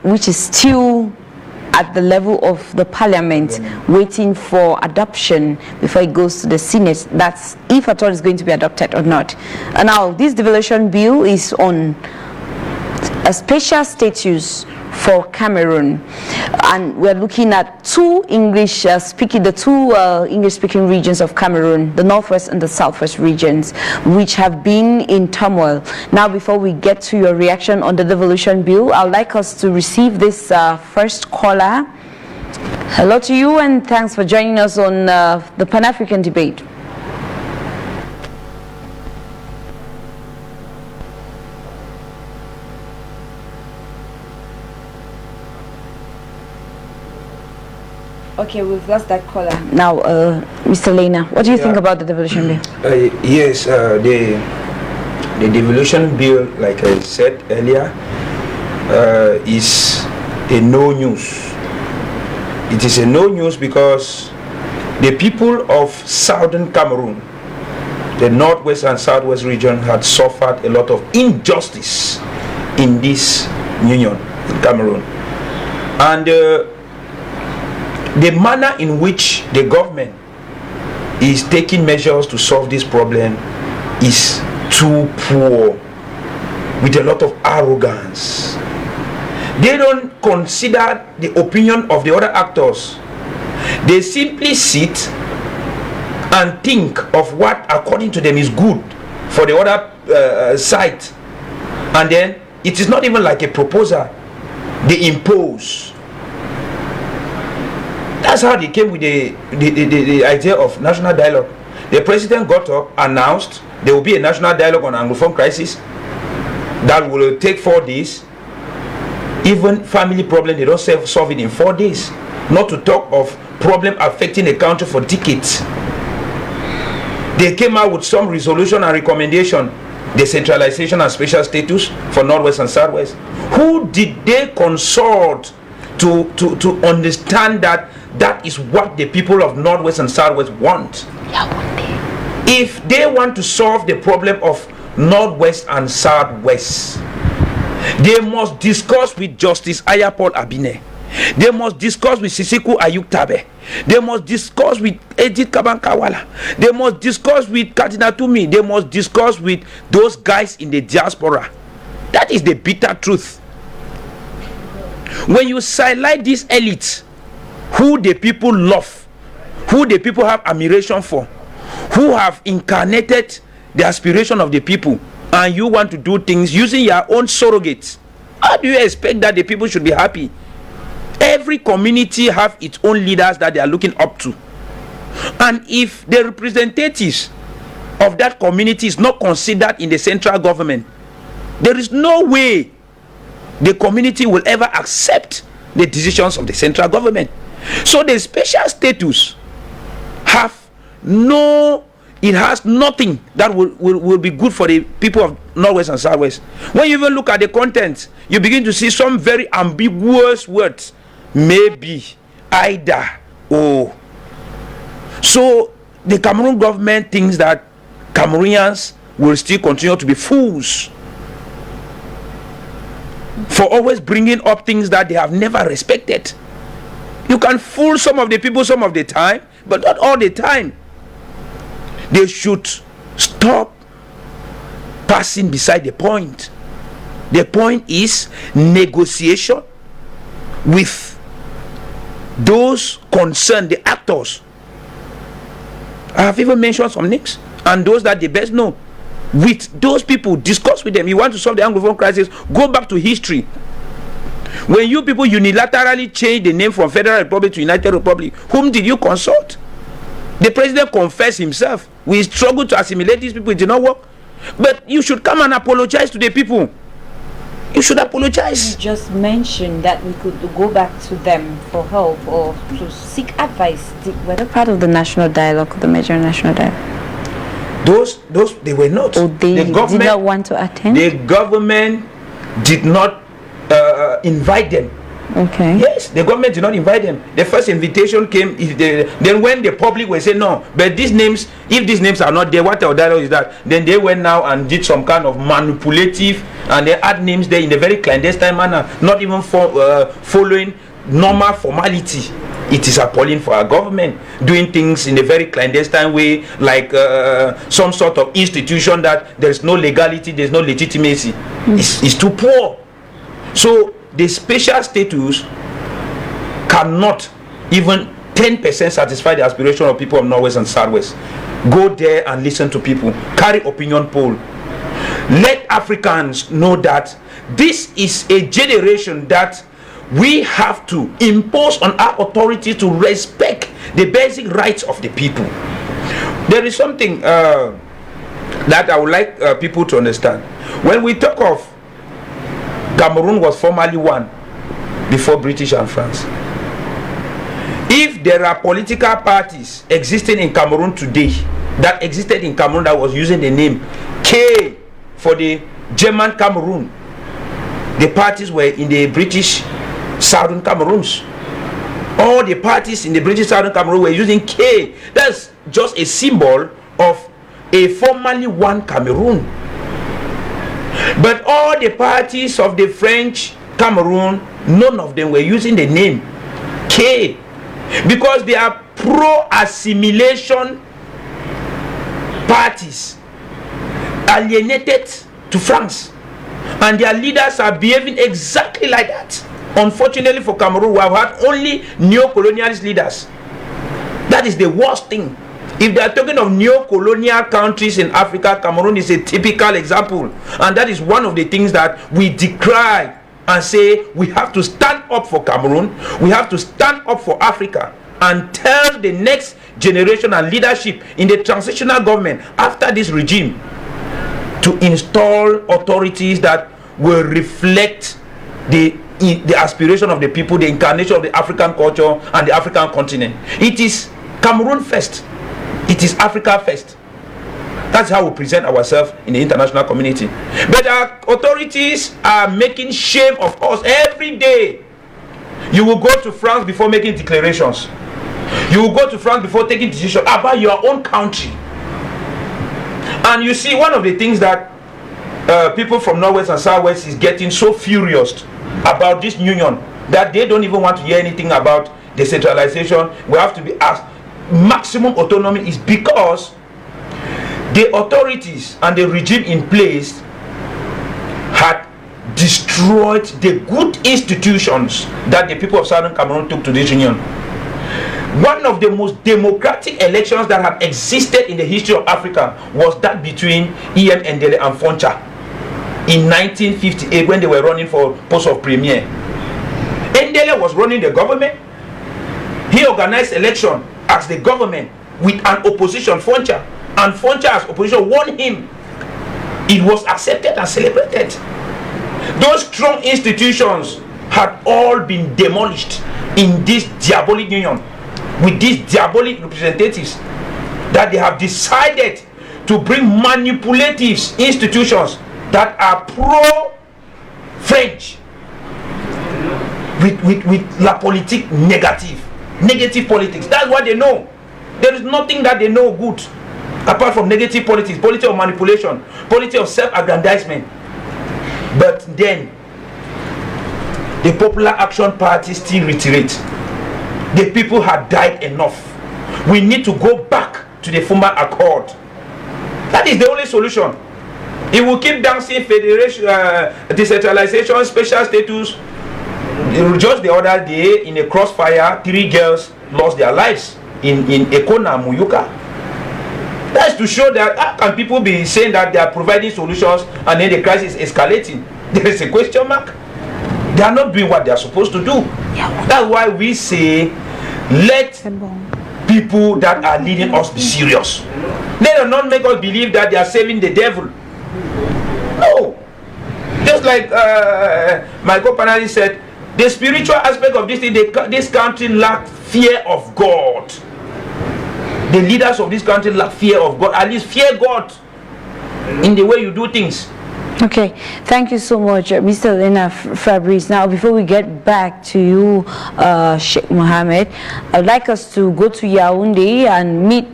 which is still at the level of the parliament, waiting for adoption before it goes to the Senate. That's if at all it's going to be adopted or not. And now this devolution bill is on a special status for Cameroon, and we're looking at the two English-speaking regions of Cameroon, the northwest and the southwest regions, which have been in turmoil. Now, before we get to your reaction on the devolution bill, I'd like us to receive this first caller. Hello to you, and thanks for joining us on the Pan-African debate. Okay, we've lost that caller. Now, Mr. Lena, what do you think about the devolution bill? Yes, the devolution bill, like I said earlier, is a no news. It is a no news because the people of southern Cameroon, the northwest and southwest region, had suffered a lot of injustice in this union, in Cameroon. And the manner in which the government is taking measures to solve this problem is too poor, with a lot of arrogance. They don't consider the opinion of the other actors. They simply sit and think of what according to them is good for the other side, and then it is not even like a proposal. They impose. That's how they came with the idea of national dialogue. The president got up, announced there will be a national dialogue on Anglophone crisis that will take 4 days. Even family problem, they don't solve it in 4 days. Not to talk of problem affecting a country for decades. They came out with some resolution and recommendation, decentralization and special status for Northwest and Southwest. Who did they consult to understand that that is what the people of Northwest and Southwest want? If they want to solve the problem of Northwest and Southwest, they must discuss with Justice Ayapol Abine. They must discuss with Sisiku Ayuktabe. They must discuss with Edith Kabankawala. They must discuss with Katina Tumi. They must discuss with those guys in the diaspora. That is the bitter truth. When you sidelight these elites, who the people love, who the people have admiration for, who have incarnated the aspiration of the people, and you want to do things using your own surrogates, how do you expect that the people should be happy? Every community have its own leaders that they are looking up to, and if the representatives of that community is not considered in the central government, there is no way the community will ever accept the decisions of the central government. So the special status it has nothing that will be good for the people of Northwest and Southwest. When you even look at the content, you begin to see some very ambiguous words. Maybe, either, oh. So the Cameroon government thinks that Cameroonians will still continue to be fools for always bringing up things that they have never respected. You can fool some of the people some of the time, but not all the time. They should stop passing beside the point. The point is negotiation with those concerned, the actors. I have even mentioned some names, and those that they best know. With those people, discuss with them. You want to solve the Anglophone crisis, go back to history. When you people unilaterally change the name from Federal Republic to United Republic, whom did you consult? The president confessed himself. We struggled to assimilate these people, it did not work. But you should come and apologize to the people. You should apologize. You just mentioned that we could go back to them for help or to seek advice. Were they part of the national dialogue, the major national dialogue? Those they were not. Or they did not want to attend? The government did not invite them Okay. Yes, the government did not invite them. The first invitation came, then when the public were saying no, but these names, if these names are not there, what our dialogue is that? Then they went now and did some kind of manipulative, and they add names there in a very clandestine manner, not even following normal formality. It is appalling for our government doing things in a very clandestine way, like some sort of institution that there is no legality, there is no legitimacy. It's too poor. So the special status cannot even 10% satisfy the aspiration of people of Northwest and Southwest. Go there and listen to people. Carry opinion poll. Let Africans know that this is a generation that we have to impose on our authority to respect the basic rights of the people. There is something that I would like people to understand. When we talk of Cameroon was formerly one before British and France. If there are political parties existing in Cameroon today that existed in Cameroon that was using the name K for the German Cameroon, the parties were in the British Southern Cameroons. All the parties in the British Southern Cameroon were using K. That's just a symbol of a formerly one Cameroon. But all the parties of the French Cameroon, none of them were using the name K, because they are pro-assimilation parties alienated to France, and their leaders are behaving exactly like that. Unfortunately for Cameroon, we have had only neo-colonialist leaders. That is the worst thing. If they are talking of neo-colonial countries in Africa, Cameroon is a typical example, and that is one of the things that we decry and say we have to stand up for Cameroon, we have to stand up for Africa, and tell the next generation and leadership in the transitional government after this regime to install authorities that will reflect the aspiration of the people, the incarnation of the African culture and the African continent. It is Cameroon first. It is Africa first. That's how we present ourselves in the international community. But our authorities are making shame of us every day. You will go to France before making declarations. You will go to France before taking decisions about your own country. And you see, one of the things that people from Northwest and Southwest is getting so furious about this union, that they don't even want to hear anything about decentralization. We have to be asked. Maximum autonomy is because the authorities and the regime in place had destroyed the good institutions that the people of Southern Cameroon took to this union. One of the most democratic elections that have existed in the history of Africa was that between E.M. Ndele and Foncha in 1958, when they were running for post of premier. Ndele was running the government. He organized election as the government with an opposition, Foncha, and Foncha as opposition won him. It was accepted and celebrated. Those strong institutions had all been demolished in this diabolic union with these diabolic representatives that they have decided to bring manipulative institutions that are pro-French with la politique negative politics. That's what they know. There is nothing that they know good apart from negative politics, politics of manipulation, politics of self-aggrandizement. But then the Popular Action Party still reiterate. The people had died enough. We need to go back to the former accord. That is the only solution. It will keep dancing federation, decentralization, special status. Just the other day in a crossfire, 3 girls lost their lives in Ekona, Muyuka. That's to show that how can people be saying that they are providing solutions and then the crisis is escalating? There is a question mark. They are not doing what they are supposed to do. That's why we say, let people that are leading us be serious. Let them not make us believe that they are saving the devil. No. Just like my co-panelist said, the spiritual aspect of this thing, this country lacked fear of God. The leaders of this country lack fear of God. At least fear God in the way you do things. Okay, thank you so much, Mr. Elena Fabrice. Now, before we get back to you, Sheikh Mohammed, I'd like us to go to Yaoundé and meet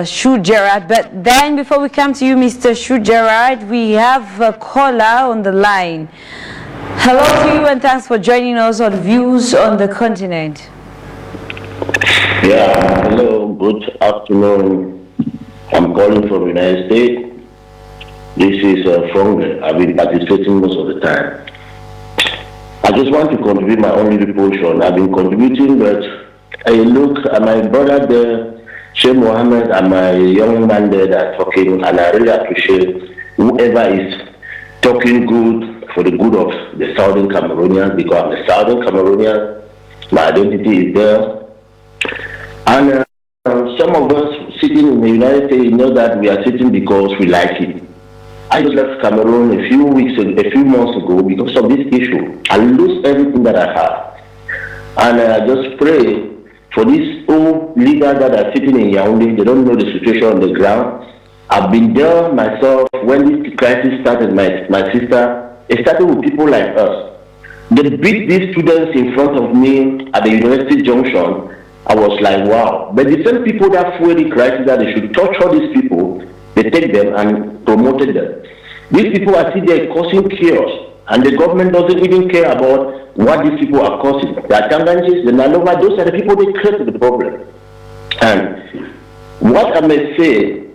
Shu Gerard. But then, before we come to you, Mr. Shu Gerard, we have a caller on the line. Hello to you, and thanks for joining us on Views on the Continent. Yeah, hello, good afternoon. I'm calling from the United States. This is Fonge. I've been participating most of the time. I just want to contribute my own little portion. I've been contributing, but I look at my brother there, Sheikh Mohammed, and my young man there that are talking, and I really appreciate whoever is talking good for the good of the Southern Cameroonians, because I'm a Southern Cameroonian. My identity is there. And some of us sitting in the United States know that we are sitting because we like it. I just left Cameroon a few months ago because of this issue. I lose everything that I have. And I just pray for these old leaders that are sitting in Yaoundé. They don't know the situation on the ground. I've been there myself when this crisis started. My sister, it started with people like us. They beat these students in front of me at the University Junction. I was like, wow. But the same people that fueled the crisis that they should torture these people, they take them and promoted them. These people are still there causing chaos, and the government doesn't even care about what these people are causing. The Atanganjis, the Nalova, those are the people that created the problem. And what I may say,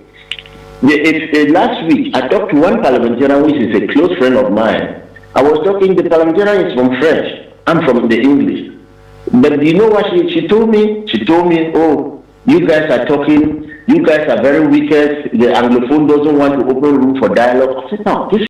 last week I talked to one parliamentarian, which is a close friend of mine. I was talking, the parliamentarian is from French, I'm from the English. But you know what she told me? She told me, oh, you guys are talking, you guys are very wicked, the Anglophone doesn't want to open room for dialogue. I said, no, this